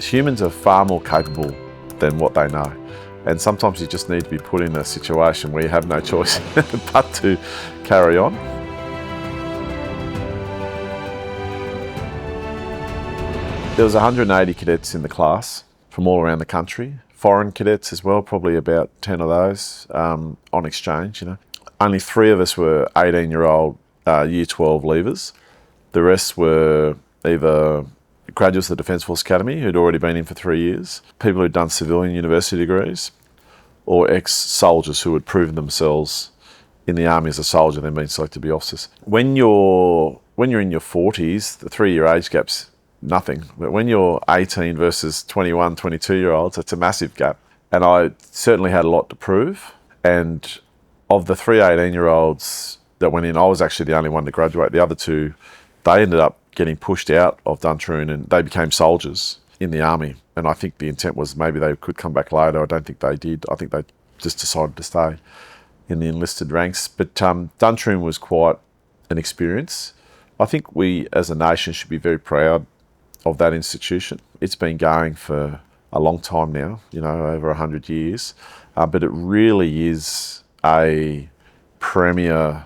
Humans are far more capable than what they know. And sometimes you just need to be put in a situation where you have no choice but to carry on. There was 180 cadets in the class from all around the country. Foreign cadets as well, probably about 10 of those on exchange. Only 3 of us were 18-year-old Year 12 leavers. The rest were either graduates of the Defence Force Academy who'd already been in for 3 years, people who'd done civilian university degrees, or ex-soldiers who had proven themselves in the army as a soldier, then been selected to be officers. When you're in your 40s, the 3-year age gap's nothing. But when you're 18 versus 21, 22-year-olds, it's a massive gap. And I certainly had a lot to prove. And of the 3 18-year-olds that went in, I was actually the only one to graduate. The other 2, they ended up getting pushed out of Duntroon and they became soldiers in the army. And I think the intent was maybe they could come back later. I don't think they did. I think they just decided to stay in the enlisted ranks. But Duntroon was quite an experience. I think we as a nation should be very proud of that institution. It's been going for a long time now, over 100 years. But it really is a premier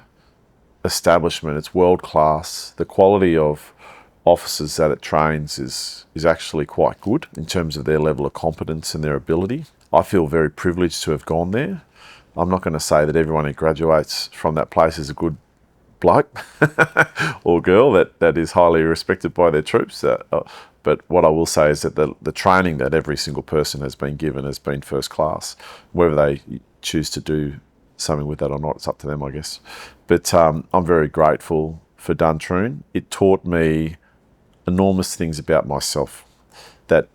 establishment. It's world class. The quality of officers that it trains is actually quite good in terms of their level of competence and their ability. I feel very privileged to have gone there. I'm not going to say that everyone who graduates from that place is a good bloke or girl that is highly respected by their troops. But what I will say is that the training that every single person has been given has been first class. Whether they choose to do something with that or not, it's up to them, I guess. But I'm very grateful for Duntroon. It taught me enormous things about myself, that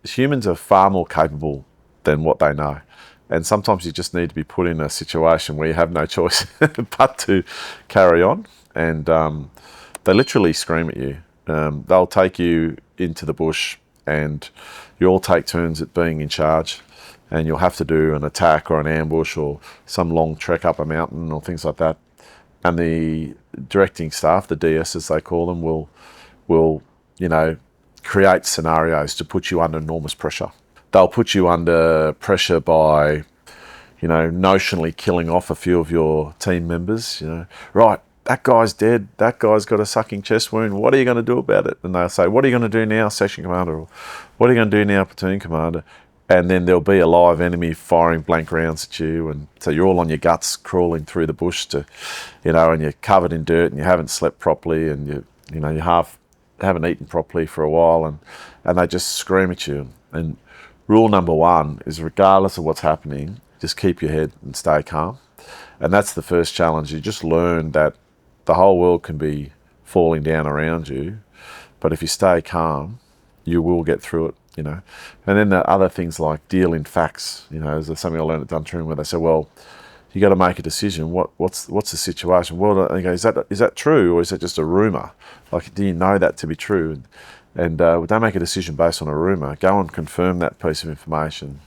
humans are far more capable than what they know. And sometimes you just need to be put in a situation where you have no choice but to carry on. And they literally scream at you. They'll take you into the bush and you all take turns at being in charge, and you'll have to do an attack or an ambush or some long trek up a mountain or things like that. And the directing staff, the DS as they call them, will create scenarios to put you under enormous pressure. They'll put you under pressure by, notionally killing off a few of your team members. Right, that guy's dead. That guy's got a sucking chest wound. What are you going to do about it? And they'll say, what are you going to do now, section commander? Or what are you going to do now, platoon commander? And then there'll be a live enemy firing blank rounds at you. And so you're all on your guts crawling through the bush and you're covered in dirt and you haven't slept properly and you haven't eaten properly for a while and they just scream at you. And rule number 1 is, regardless of what's happening, just keep your head and stay calm. And that's the first challenge. You just learn that the whole world can be falling down around you, but if you stay calm, you will get through it, And then the other things like deal in facts. There's something I learned at Duntroon where they say, well, you got to make a decision. What's the situation? Well, they go, is that true, or is that just a rumor? Like, do you know that to be true? And don't make a decision based on a rumour. Go and confirm that piece of information.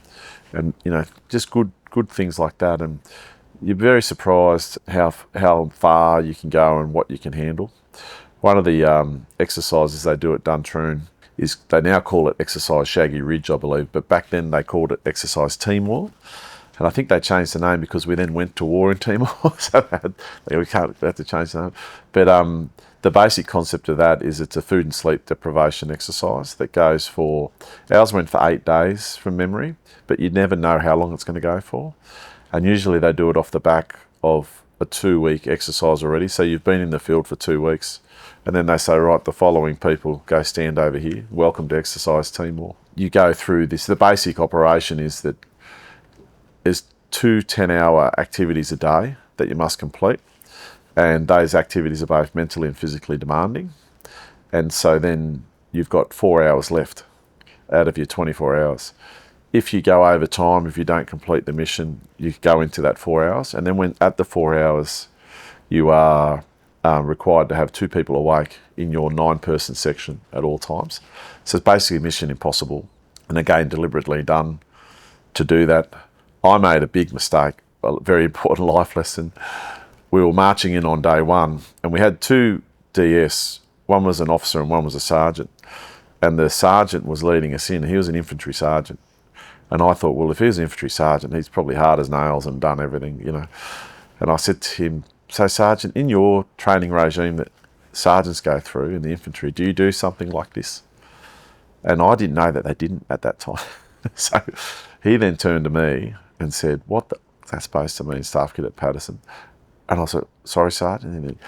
And, just good things like that. And you're very surprised how far you can go and what you can handle. One of the exercises they do at Duntroon is, they now call it Exercise Shaggy Ridge, I believe. But back then they called it Exercise Timor. And I think they changed the name because we then went to war in Timor. So they had to change the name. But the basic concept of that is it's a food and sleep deprivation exercise that goes for, ours went for 8 days from memory, but you never know how long it's going to go for. And usually they do it off the back of a 2-week exercise already. So you've been in the field for 2 weeks. And then they say, right, the following people go stand over here. Welcome to Exercise Timor. You go through this. The basic operation is that there's 2 10-hour activities a day that you must complete. And those activities are both mentally and physically demanding. And so then you've got 4 hours left out of your 24 hours. If you go over time, if you don't complete the mission, you go into that 4 hours. And then when at the 4 hours, you are required to have 2 people awake in your 9-person section at all times. So it's basically mission impossible. And again, deliberately done to do that. I made a big mistake, a very important life lesson. We were marching in on day 1 and we had 2 DS. One was an officer and one was a sergeant. and the sergeant was leading us in. He was an infantry sergeant. And I thought, well, if he was an infantry sergeant, he's probably hard as nails and done everything, you know. And I said to him, so Sergeant, in your training regime that sergeants go through in the infantry, do you do something like this? And I didn't know that they didn't at that time. So he then turned to me and said, what the is that supposed to mean, Staff Cadet Patterson? And I said, sorry, Sergeant.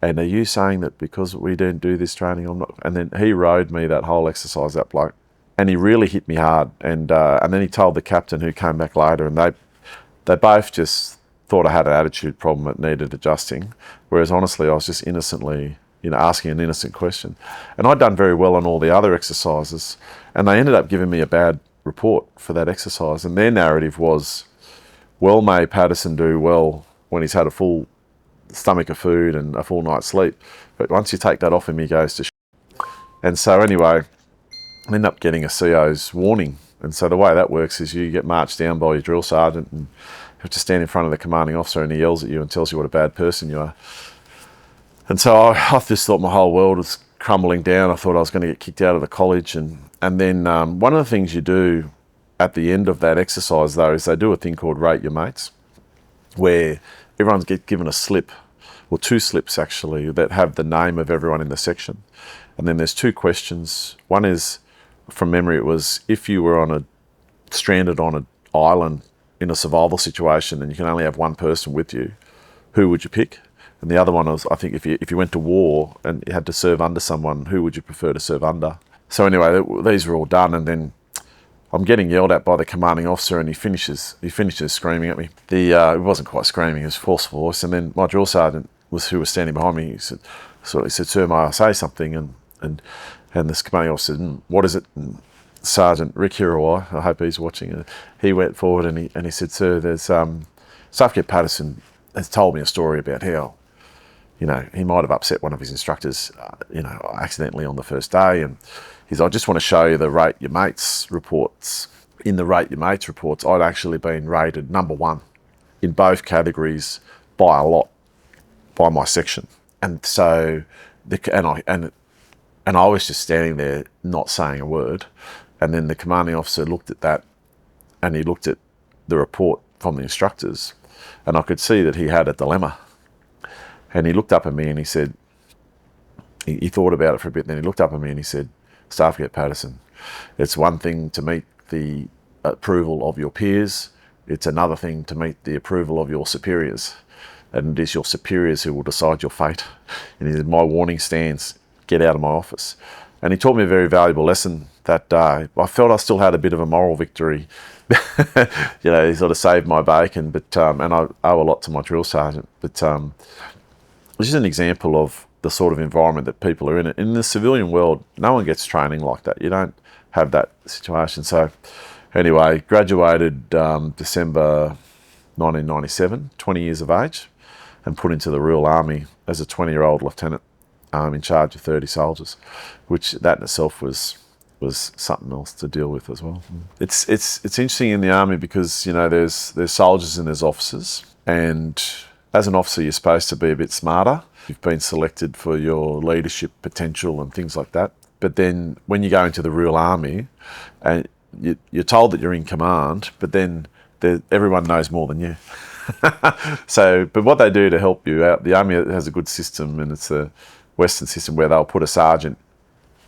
And are you saying that because we don't do this training, I'm not? And then he rode me that whole exercise, that bloke. And he really hit me hard. And then he told the captain who came back later, and they both just thought I had an attitude problem that needed adjusting. Whereas honestly, I was just innocently, you know, asking an innocent question. And I'd done very well on all the other exercises. And they ended up giving me a bad report for that exercise. And their narrative was, well, may Patterson do well when he's had a full stomach of food and a full night's sleep. But once you take that off him, he goes to shit. And so anyway, I end up getting a CO's warning. And so the way that works is you get marched down by your drill sergeant and you have to stand in front of the commanding officer, and he yells at you and tells you what a bad person you are. And so I just thought my whole world was crumbling down. I thought I was going to get kicked out of the college. And then one of the things you do at the end of that exercise, though, is they do a thing called Rate Your Mates, where everyone's given a slip, or two slips actually, that have the name of everyone in the section. And then there's two questions. One is, from memory, it was, if you were stranded on an island in a survival situation and you can only have one person with you, who would you pick? And the other one was, I think, if you went to war and you had to serve under someone, who would you prefer to serve under? So anyway, these were all done, and then I'm getting yelled at by the commanding officer, and he finishes screaming at me. It wasn't quite screaming, it was forceful voice. And then my drill sergeant who was standing behind me, he said, sir, may I say something? And this commanding officer said, what is it? And Sergeant Rick Hirawai, I hope he's watching, he went forward and he said, sir, there's Staff Cadet Patterson has told me a story about how, you know, he might have upset one of his instructors, you know, accidentally on the first day. And I just want to show you the Rate Your Mates reports. In the Rate Your Mates reports, I'd actually been rated #1 in both categories by a lot, by my section. And so, and I was just standing there not saying a word. And then the commanding officer looked at that, and he looked at the report from the instructors, and I could see that he had a dilemma. And he looked up at me and he said, he thought about it for a bit, and then he looked up at me and he said, Staff Cadet Patterson, it's one thing to meet the approval of your peers, it's another thing to meet the approval of your superiors. And it is your superiors who will decide your fate. And he said, my warning stands, get out of my office. And he taught me a very valuable lesson that day. I felt I still had a bit of a moral victory. You know, he sort of saved my bacon, but and I owe a lot to my drill sergeant. But this is an example of the sort of environment that people are in. In the civilian world, no one gets training like that. You don't have that situation. So anyway, graduated December 1997, 20 years of age, and put into the Royal Army as a 20-year-old lieutenant in charge of 30 soldiers, which that in itself was something else to deal with as well. It's interesting in the Army because, you know, there's soldiers and there's officers, and as an officer you're supposed to be a bit smarter. You've been selected for your leadership potential and things like that. But then when you go into the Royal Army, and you're told that you're in command, but then everyone knows more than you. So, but what they do to help you out, the Army has a good system, and it's a Western system where they'll put a sergeant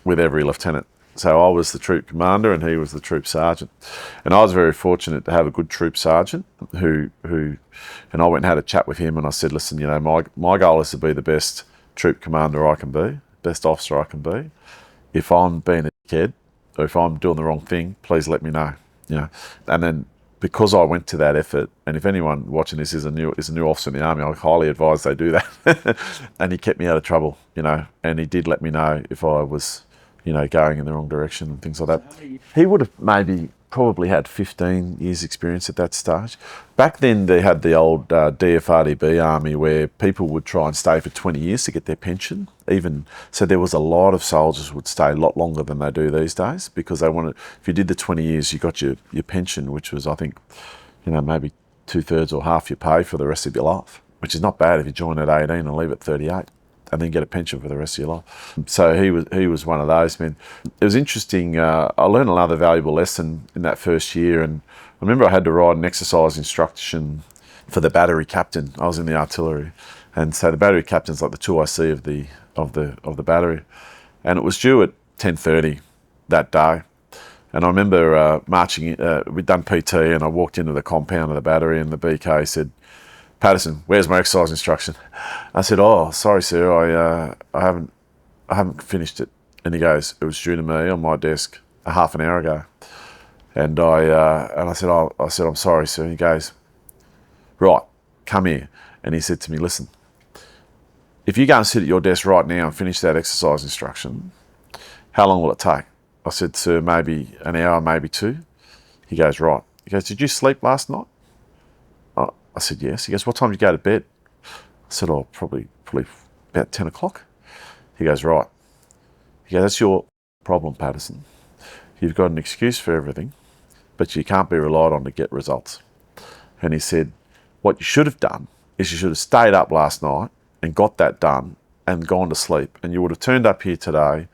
with every lieutenant. So I was the troop commander and he was the troop sergeant. And I was very fortunate to have a good troop sergeant who and I went and had a chat with him, and I said, listen, you know, my goal is to be the best troop commander I can be, best officer I can be. If I'm being a kid, or if I'm doing the wrong thing, please let me know. You know, and then because I went to that effort, and if anyone watching this is a new officer in the Army, I highly advise they do that. And he kept me out of trouble, you know, and he did let me know if I was, you know, going in the wrong direction and things like that. He would have probably had 15 years experience at that stage. Back then they had the old DFRDB Army where people would try and stay for 20 years to get their pension. So there was a lot of soldiers who would stay a lot longer than they do these days, because they wanted, if you did the 20 years, you got your pension, which was, I think, you know, maybe 2/3 or half your pay for the rest of your life, which is not bad if you join at 18 and leave at 38. and then get a pension for the rest of your life. So he was one of those men. It was interesting. I learned another valuable lesson in that first year, and I remember I had to write an exercise instruction for the battery captain. I was in the artillery, and so the battery captain's like the 2IC of the battery, and it was due at 10:30 that day. And I remember marching. We'd done PT, and I walked into the compound of the battery, and the BK said, "Patterson, where's my exercise instruction?" I said, "Oh, sorry, sir, I haven't finished it." And he goes, "It was due to me on my desk a half an hour ago." And I said, "I'm sorry, sir." And he goes, "Right, come here." And he said to me, "Listen, if you go and sit at your desk right now and finish that exercise instruction, how long will it take?" I said, "Sir, maybe an hour, maybe two." He goes, "Right." He goes, "Did you sleep last night?" I said, "Yes." He goes, "What time did you go to bed?" I said, "Oh, probably about 10 o'clock. He goes, "Right." He goes, "That's your problem, Patterson. You've got an excuse for everything, but you can't be relied on to get results." And he said, "What you should have done is you should have stayed up last night and got that done and gone to sleep. And you would have turned up here today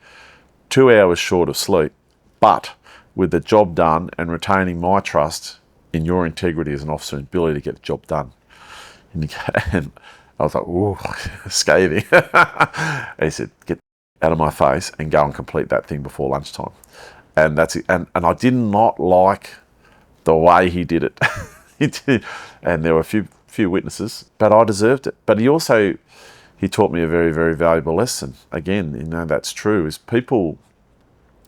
2 hours short of sleep, but with the job done and retaining my trust in your integrity as an officer and ability to get the job done." And I was like, "Ooh, scathing." He said, "Get out of my face and go and complete that thing before lunchtime." And that's it. And I did not like the way he did it. He did. And there were a few witnesses, but I deserved it. But he taught me a very, very valuable lesson. Again, that's true, is people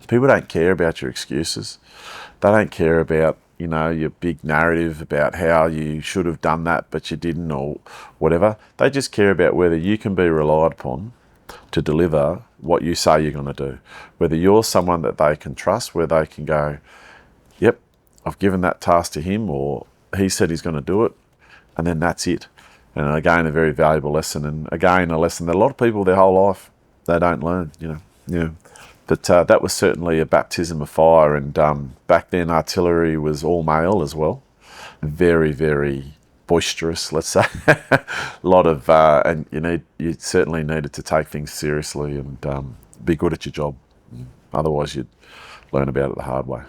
don't care about your excuses. They don't care about, your big narrative about how you should have done that, but you didn't, or whatever. They just care about whether you can be relied upon to deliver what you say you're going to do. Whether you're someone that they can trust, where they can go, "Yep, I've given that task to him," or "He said he's going to do it," and then that's it. And again, a very valuable lesson, and again, a lesson that a lot of people their whole life, they don't learn, But that was certainly a baptism of fire, and back then artillery was all male as well. Very, very boisterous, let's say. A lot of, and you certainly needed to take things seriously and be good at your job. Otherwise you'd learn about it the hard way.